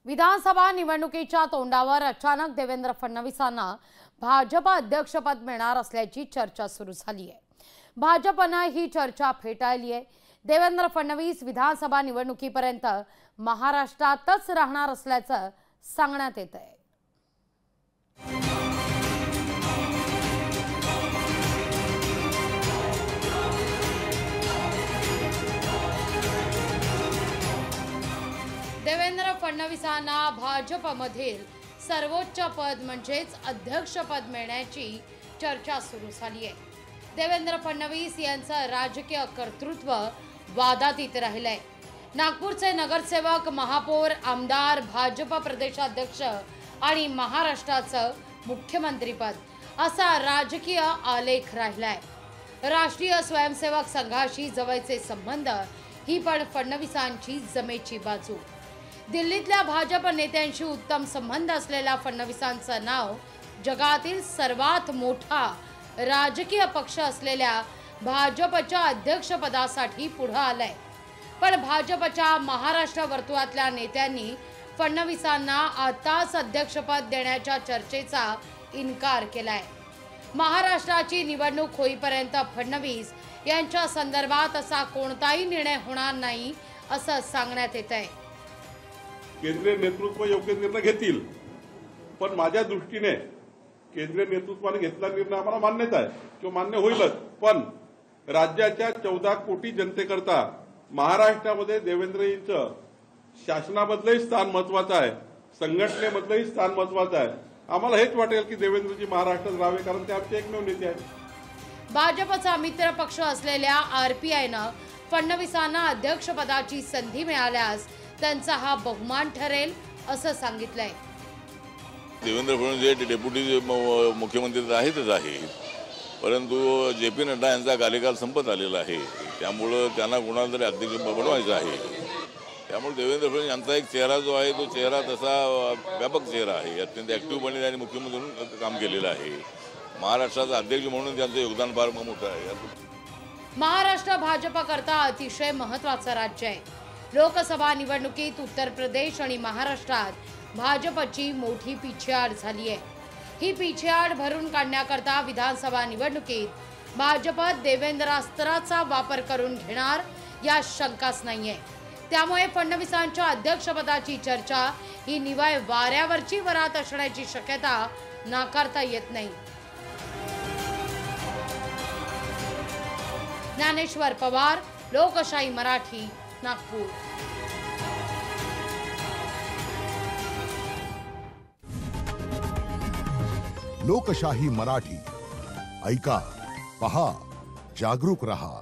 विधानसभा निवडणुकीच्या तोंडावर अचानक देवेंद्र फडणवीसांना भाजप अध्यक्षपद मिळणार असल्याची चर्चा सुरू झाली आहे। भाजपने ही चर्चा फेटाळली आहे। देवेंद्र फडणवीस विधानसभा निवडणुकीपर्यंत महाराष्ट्रातच राहणार असल्याचं सांगण्यात येत आहे। देवेंद्र फडणवीसांना भाजपमधील सर्वोच्च पद म्हणजेच अध्यक्षपद मिळण्याची चर्चा सुरू झाली आहे। देवेंद्र फडणवीस यांचं राजकीय कर्तृत्व वादातीत राहिलंय। नागपूरचे नगरसेवक, महापौर, आमदार, भाजप प्रदेशाध्यक्ष आणि महाराष्ट्राचं मुख्यमंत्रीपद असा राजकीय आलेख राहिलाय। राष्ट्रीय स्वयंसेवक संघाशी जवळचे संबंध ही पण फडणवीसांची जमेची बाजू। दिल्लीतल्या भाजप नेत्यांशी उत्तम संबंध असलेल्या फडणवीसांचं नाव जगातील सर्वात मोठा राजकीय पक्ष असलेल्या भाजपच्या अध्यक्षपदासाठी पुढे आलाय। पण भाजपच्या महाराष्ट्र वर्तुळातल्या नेत्यांनी फडणवीसांना आताच अध्यक्षपद देण्याच्या चर्चेचा इन्कार केलाय। महाराष्ट्राची निवडणूक होईपर्यंत फडणवीस यांच्या संदर्भात असा कोणताही निर्णय होणार नाही असं सांगण्यात येत आहे। केंद्रीय नेतृत्व योग्य निर्णय घेतील, पण माझ्या दृष्टीने केंद्रीय नेतृत्वाने घेतला निर्णय आम्हाला मान्यच आहे किंवा मान्य होईलच। पण राज्याच्या 14 कोटी जनतेकरता महाराष्ट्रामध्ये देवेंद्रजींचं शासनामधलंही स्थान महत्वाचं आहे, संघटनेमधलंही स्थान महत्वाचं आहे। आम्हाला हेच वाटेल की देवेंद्रजी महाराष्ट्रात राहावे, कारण ते आमचे एकमेव नेते आहेत। भाजपचा मित्र पक्ष असलेल्या आरपीआयनं फडणवीसांना अध्यक्षपदाची संधी मिळाल्यास त्यांचा हा बहुमान ठरेल असं सांगितलंय। देवेंद्र फडणवीस डेप्युटी मुख्यमंत्री आहेतच आहे, परंतु जे.पी. नड्डा यांचा कार्यकाल संपत आलेला आहे, त्यामुळे त्यांना कोणाला तरी अध्यक्ष बनवायचं आहे। त्यामुळे देवेंद्र फडणवीस यांचा एक चेहरा जो आहे तो चेहरा तसा व्यापक चेहरा आहे, अत्यंत ऍक्टिव्हपणे त्यांनी मुख्यमंत्री म्हणून काम केलेलं आहे। महाराष्ट्राचा अध्यक्ष म्हणून त्यांचं योगदान फार मोठं आहे। महाराष्ट्र भाजपकरता अतिशय महत्त्वाचं राज्य आहे। लोकसभा निवडणुकीत उत्तर प्रदेश आणि महाराष्ट्रात भाजपची मोठी पिछेहाट झाली आहे। ही पिछेहाट भरून काढण्याकरता विधानसभा निवडणुकीत भाजप देवेंद्रास्त्राचा वापर करून घेणार या शंकाच नाहीये। त्यामुळे फडणवीसांच्या अध्यक्षपदाची चर्चा ही निव्वळ वाऱ्यावरची वरात असण्याची शक्यता नाकारता येत नाही। ज्ञानेश्वर पवार, लोकशाही मराठी, नागपूर। लोकशाही मराठी ऐका, पहा, जागरूक रहा।